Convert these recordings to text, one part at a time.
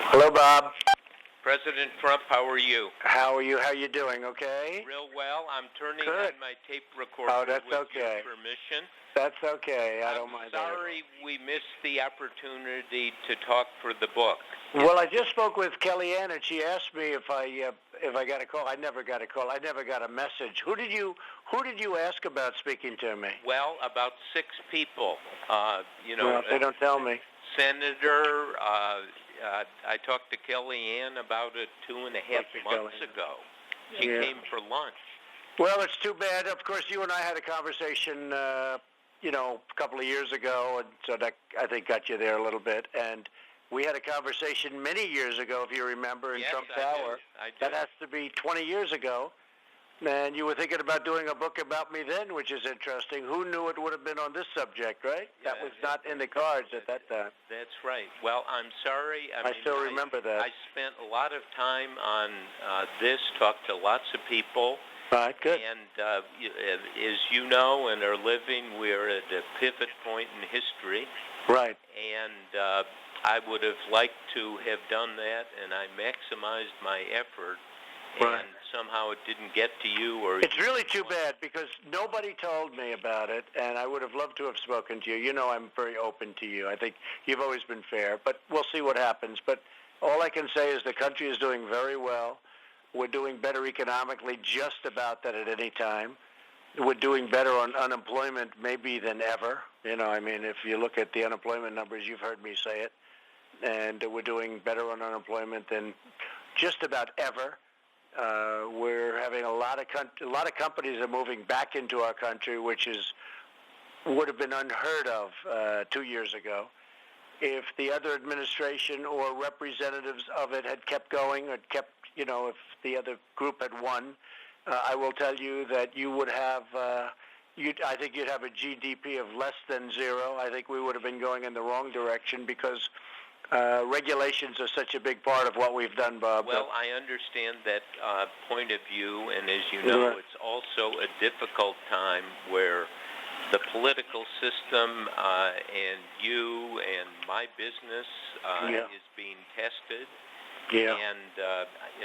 Hello, Bob. President Trump, how are you? How are you? How you doing? Okay? Real well. I'm turning Good. on my tape recorder that's with okay. your permission. That's okay. I don't mind. I'm sorry we missed the opportunity to talk for the book. Well, I just spoke with Kellyanne, and she asked me if I got a call. I never got a call. I never got a message. Who did you ask about speaking to me? Well, about 6 people. Well, they don't tell me. Senator, I talked to Kellyanne about it 2.5 months ago. She came for lunch. Well, it's too bad. Of course, you and I had a conversation, a couple of years ago, and so that, I think, got you there a little bit. And we had a conversation many years ago, if you remember, in Trump Tower. I did. That has to be 20 years ago. And you were thinking about doing a book about me then, which is interesting. Who knew it would have been on this subject, right? Yeah, that was not in the cards at that time. That's right. Well, I'm sorry. I still remember that. I spent a lot of time on this, talked to lots of people. Right, good. And as you know and are living, we're at a pivot point in history. Right. And I would have liked to have done that, and I maximized my effort. Right. And somehow it didn't get to you. It's really too bad because nobody told me about it, and I would have loved to have spoken to you. You know I'm very open to you. I think you've always been fair, but we'll see what happens. But all I can say is the country is doing very well. We're doing better economically just about that at any time. We're doing better on unemployment maybe than ever. If you look at the unemployment numbers, you've heard me say it. And we're doing better on unemployment than just about ever. We're having a lot of companies are moving back into our country, which would have been unheard of 2 years ago. If the other administration or representatives of it had kept going, or if the other group had won, I will tell you that you would have. I think you'd have a GDP of less than zero. I think we would have been going in the wrong direction because regulations are such a big part of what we've done, Bob. Well, I understand that point of view, and as you know, it's also a difficult time where the political system and you and my business is being tested. Yeah. And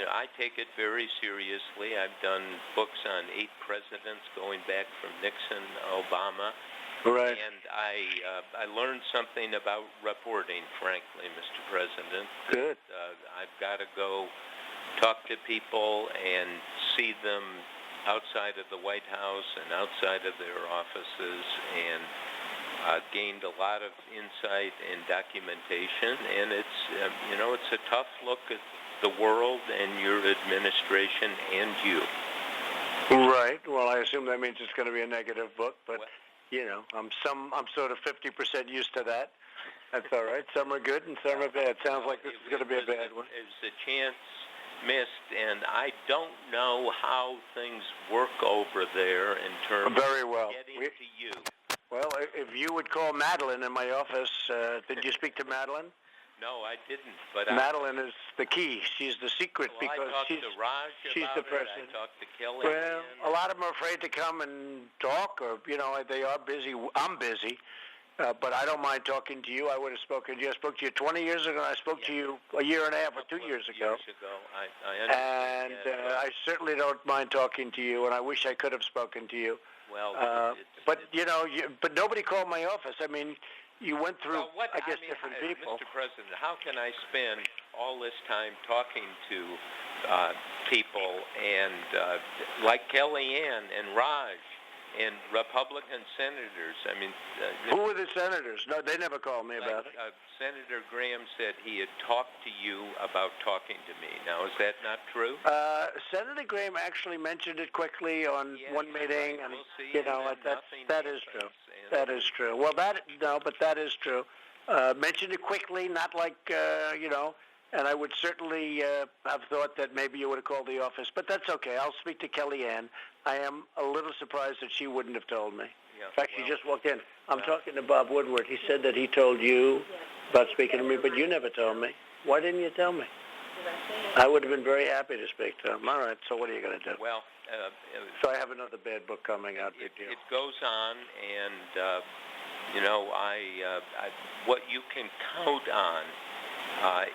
I take it very seriously. I've done books on 8 presidents going back from Nixon, Obama. Right. And I learned something about reporting, frankly, Mr. President. Good. I've got to go talk to people and see them outside of the White House and outside of their offices, and gained a lot of insight and documentation. And it's a tough look at the world and your administration and you. Right. Well, I assume that means it's going to be a negative book, but. I'm sort of 50% used to that. That's all right. Some are good and some are bad. Sounds like this is going to be a bad one. It's a chance missed, and I don't know how things work over there in terms of getting to you. Well, if you would call Madeline in my office, did you speak to Madeline? No, I didn't. But Madeline is the key. She's the secret because she's the president. I talked to Kellyanne. Well, a lot of them are afraid to come and talk, or they are busy. I'm busy, but I don't mind talking to you. I would have spoken to you. I spoke to you 20 years ago. And I spoke to you a year and a half or 2 years ago. I understand. And I certainly don't mind talking to you. And I wish I could have spoken to you. Well, but nobody called my office. I mean. You went through, different people. Mr. President, how can I spend all this time talking to people and like Kellyanne and Raj and Republican senators? I mean, who were the senators? No, they never called me about it. Senator Graham said he had talked to you about talking to me. Now, is that not true? Senator Graham actually mentioned it quickly on one meeting, and that is true. That is true. Well, but that is true. Mentioned it quickly, not like and I would certainly have thought that maybe you would have called the office, but that's okay. I'll speak to Kellyanne. I am a little surprised that she wouldn't have told me. Yeah, in fact, she just walked in. I'm talking to Bob Woodward. He said that he told you about speaking to me, but you never told me. Why didn't you tell me? I would have been very happy to speak to him. All right, so what are you going to do? Well, so I have another bad book coming out. It goes on, and what you can count on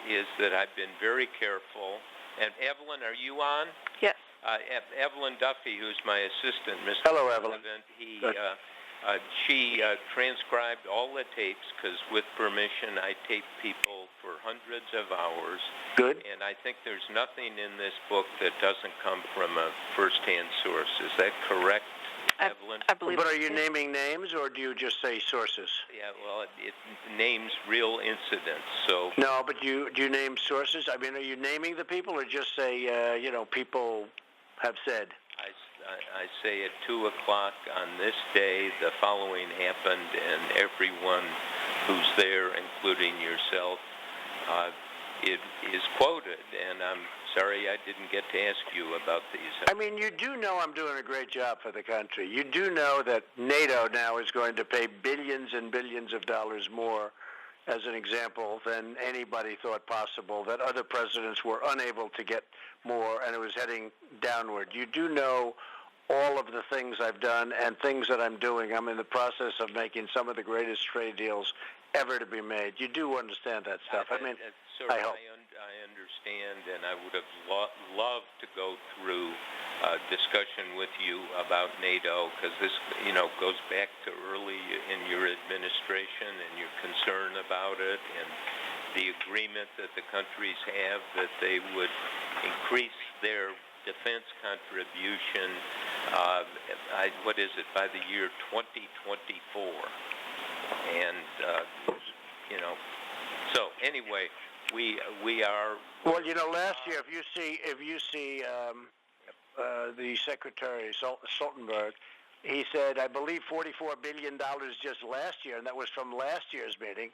is that I've been very careful. And Evelyn, are you on? Yes. Evelyn Duffy, who's my assistant, Mr. Hello, Evelyn. She transcribed all the tapes because, with permission, I tape people for hundreds of hours. Good. And I think there's nothing in this book that doesn't come from a first-hand source. Is that correct, Evelyn? I believe. But are you naming names, or do you just say sources? Yeah, well, it names real incidents. So No, but do you name sources? I mean, are you naming the people, or just say, people have said? I say at 2 o'clock on this day, the following happened, and everyone who's there, including yourself, it is quoted. And I'm sorry I didn't get to ask you about these. I mean, you do know I'm doing a great job for the country. You do know that NATO now is going to pay billions and billions of dollars more, as an example, than anybody thought possible, that other presidents were unable to get more, and it was heading downward. You do know all of the things I've done and things that I'm doing. I'm in the process of making some of the greatest trade deals ever to be made. You do understand that stuff. I hope. I understand, and I would have loved to go through a discussion with you about NATO, because this, goes back to early in your administration and your concern about it, and the agreement that the countries have that they would increase their defense contribution, by the year 2024. And, so anyway, we are... Well, last year, if you see the Secretary, Stoltenberg, he said, I believe $44 billion just last year, and that was from last year's meeting.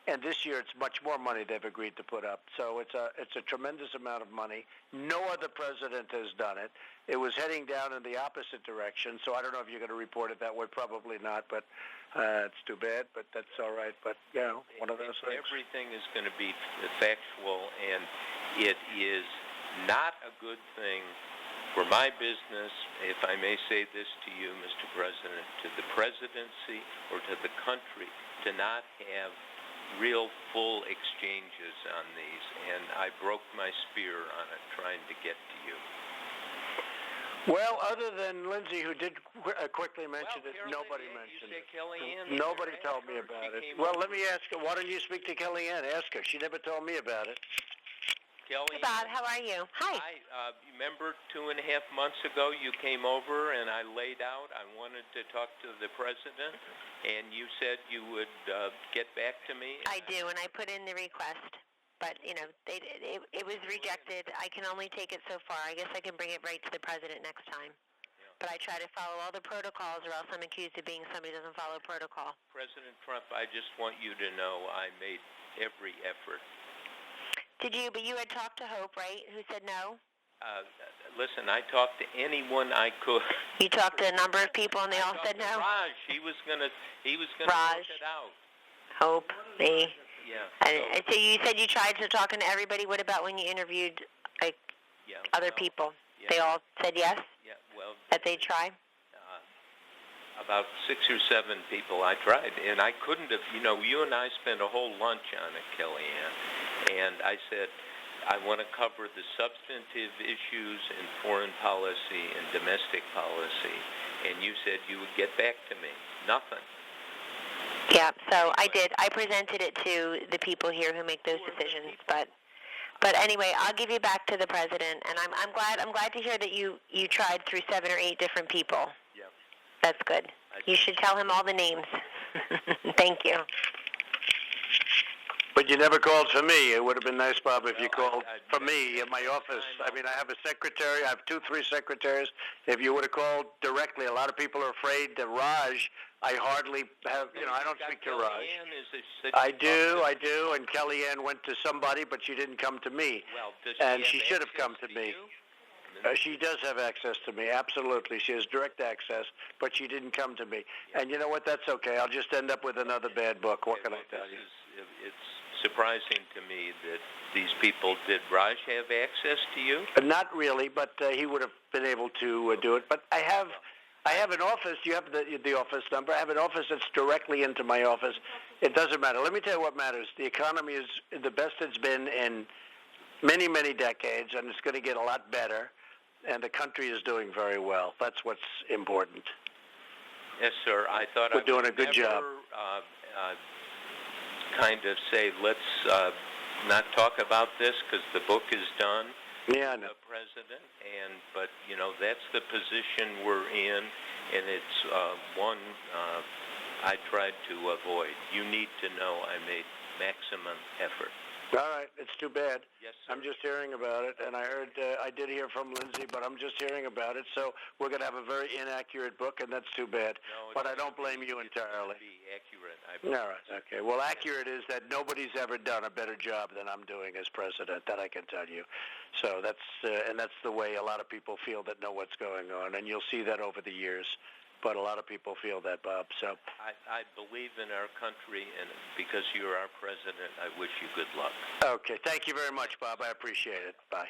And this year, it's much more money they've agreed to put up. So it's a tremendous amount of money. No other president has done it. It was heading down in the opposite direction. So I don't know if you're going to report it that way. Probably not. But it's too bad. But that's all right. But one of those things. Everything is going to be factual, and it is not a good thing for my business, if I may say this to you, Mr. President, to the presidency or to the country, to not have real full exchanges on these, and I broke my spear on it trying to get to you. Well, other than Lindsay, who did quickly mention it, nobody mentioned it. Nobody told me about it. Well, let me ask her. Why don't you speak to Kellyanne? Ask her. She never told me about it. Kellyanne, Bob, how are you? Hi. Remember 2.5 months ago you came over and I laid out, I wanted to talk to the president, and you said you would get back to me? I do, and I put in the request. But, it was rejected. I can only take it so far. I guess I can bring it right to the president next time. Yeah. But I try to follow all the protocols, or else I'm accused of being somebody who doesn't follow protocol. President Trump, I just want you to know I made every effort. Did you? But you had talked to Hope, right, who said no? Listen, I talked to anyone I could. You talked to a number of people, and they all said no? Raj, he was gonna Raj. work it out. Hope, me. Yeah. So you said you tried to talk to everybody. What about when you interviewed other people? Yeah. They all said yes? Yeah, well... That they'd try? About 6 or 7 people I tried, and I couldn't have... you and I spent a whole lunch on it, Kellyanne, and I said, I want to cover the substantive issues in foreign policy and domestic policy, and you said you would get back to me. Nothing. Yeah, so I did. I presented it to the people here who make those decisions, but anyway, I'll give you back to the president, and I'm glad to hear that you tried through 7 or 8 different people. Yep. That's good. You should tell him all the names. Thank you. But you never called for me. It would have been nice, Bob, if you called for me in my office. I mean, I have a secretary. I have 2, 3 secretaries. If you would have called directly, a lot of people are afraid that Raj, I hardly have, I don't speak to Raj. I do, and Kellyanne went to somebody, but she didn't come to me. Well, and she should have come to me. She does have access to me, absolutely. She has direct access, but she didn't come to me. And you know what? That's okay. I'll just end up with another bad book. What can I tell you? It's surprising to me that these people, did Raj have access to you? Not really, but he would have been able to do it. But I have an office. You have the office number. I have an office that's directly into my office. It doesn't matter. Let me tell you what matters. The economy is the best it's been in many, many decades, and it's going to get a lot better, and the country is doing very well. That's what's important. Yes, sir. I thought we're doing a good job. Kind of say, let's not talk about this because the book is done. Yeah, I know. The president, but that's the position we're in, and it's one I tried to avoid. You need to know I made maximum effort. All right, it's too bad. Yes, sir. I'm just hearing about it, and I did hear from Lindsay, but I'm just hearing about it. So we're going to have a very inaccurate book, and that's too bad. No, but I don't blame you entirely. It's be accurate. All right, okay. Well, accurate is that nobody's ever done a better job than I'm doing as president. That I can tell you. So that's the way a lot of people feel that know what's going on, and you'll see that over the years. But a lot of people feel that, Bob. So I believe in our country, and because you're our president, I wish you good luck. Okay. Thank you very much, Bob. I appreciate it. Bye.